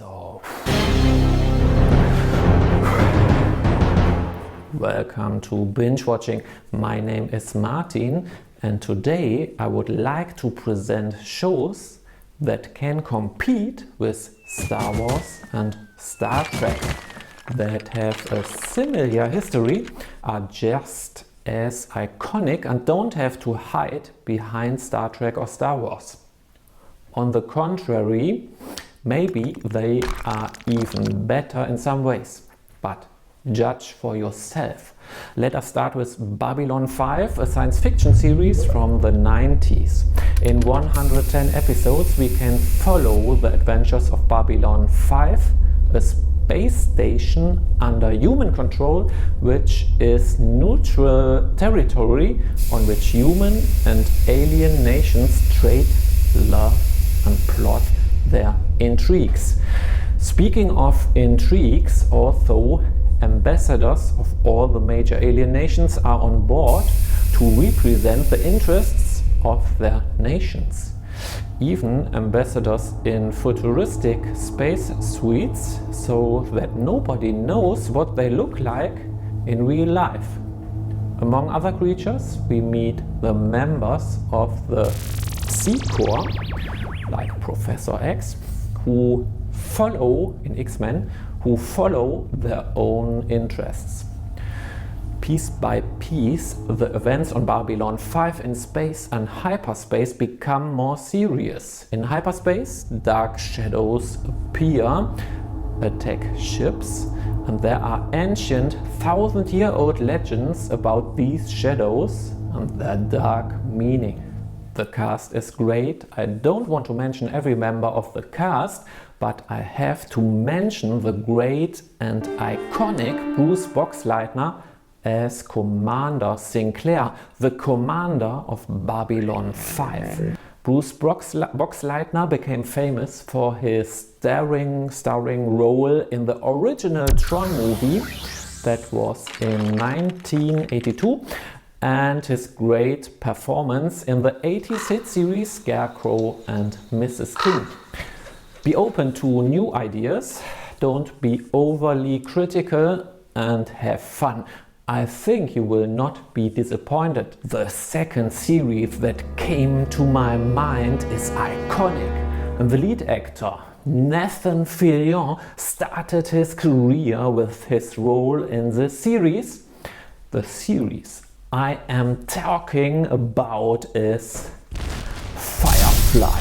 So, welcome to Binge Watching. My name is Martin, and today I would like to present shows that can compete with Star Wars and Star Trek, that have a similar history, are just as iconic and don't have to hide behind Star Trek or Star Wars. On the contrary, maybe they are even better in some ways, but judge for yourself. Let us start with Babylon 5, a science fiction series from the 90s. In 110 episodes we can follow the adventures of Babylon 5, a space station under human control, which is neutral territory on which human and alien nations trade, love and plot their intrigues. Speaking of intrigues, although ambassadors of all the major alien nations are on board to represent the interests of their nations. Even ambassadors in futuristic space suites, so that nobody knows what they look like in real life. Among other creatures, we meet the members of the C-Corps, like Professor X, who follow in X-Men, who follow their own interests. Piece by piece, the events on Babylon 5 in space and hyperspace become more serious. In hyperspace, dark shadows appear, attack ships, and there are ancient, thousand-year-old legends about these shadows and their dark meaning. The cast is great. I don't want to mention every member of the cast, but I have to mention the great and iconic Bruce Boxleitner as Commander Sinclair, the commander of Babylon 5. Bruce Boxleitner became famous for his starring role in the original Tron movie that was in 1982, and his great performance in the 80s hit series Scarecrow and Mrs. King. Be open to new ideas, don't be overly critical, and have fun. I think you will not be disappointed. The second series that came to my mind is iconic, and the lead actor, Nathan Fillion, started his career with his role in this series. The series I am talking about is Firefly,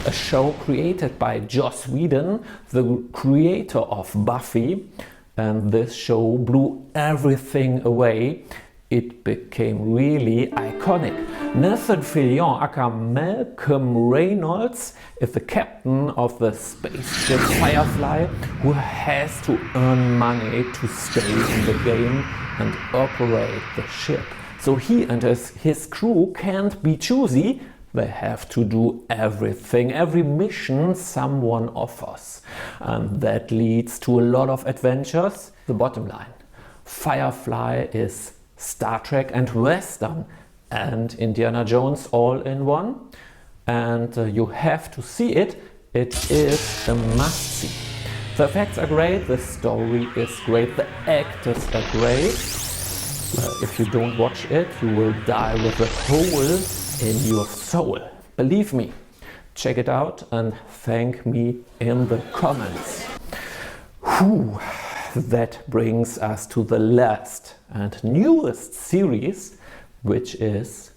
a show created by Joss Whedon, the creator of Buffy, and this show blew everything away. It became really iconic. Nathan Fillion, aka Malcolm Reynolds, is the captain of the spaceship Firefly, who has to earn money to stay in the game and operate the ship. So he and his crew can't be choosy. They have to do everything, every mission someone offers. And that leads to a lot of adventures. The bottom line, Firefly is Star Trek and Western and Indiana Jones all in one. And you have to see it. It is a must-see. The effects are great, the story is great, the actors are great. If you don't watch it, you will die with a hole in your soul. Believe me, check it out and thank me in the comments. Whew. That brings us to the last and newest series, which is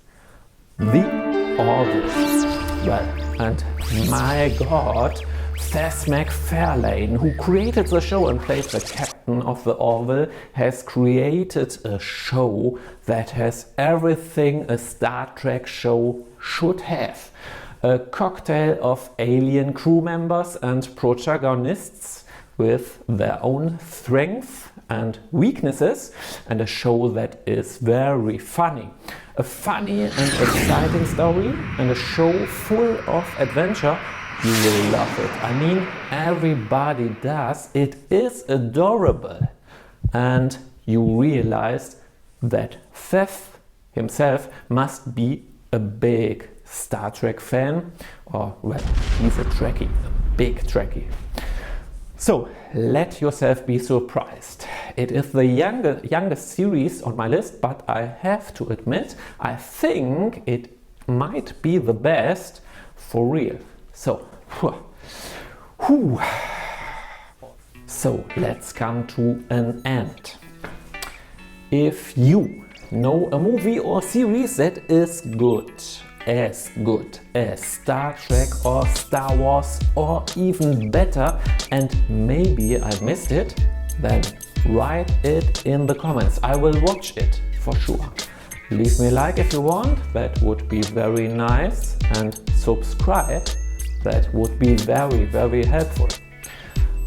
The Orville. Well, and my God, Seth MacFarlane, who created the show and plays the captain of the Orville, has created a show that has everything a Star Trek show should have. A cocktail of alien crew members and protagonists with their own strengths and weaknesses, and a show that is very funny. A funny and exciting story and a show full of adventure. You will love it. I mean, everybody does. It is adorable. And you realize that Seth himself must be a big Star Trek fan, or well, he's a Trekkie, a big Trekkie. So let yourself be surprised. It is the youngest series on my list, but I have to admit, I think it might be the best for real. So, so let's come to an end. If you know a movie or series that is good as Star Trek or Star Wars, or even better, and maybe I missed it, then write it in the comments. I will watch it for sure. Leave me a like if you want, that would be very nice, and subscribe, that would be very, very helpful.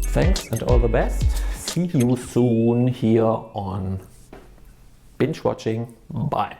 Thanks and all the best. See you soon here on Binge Watching. Bye.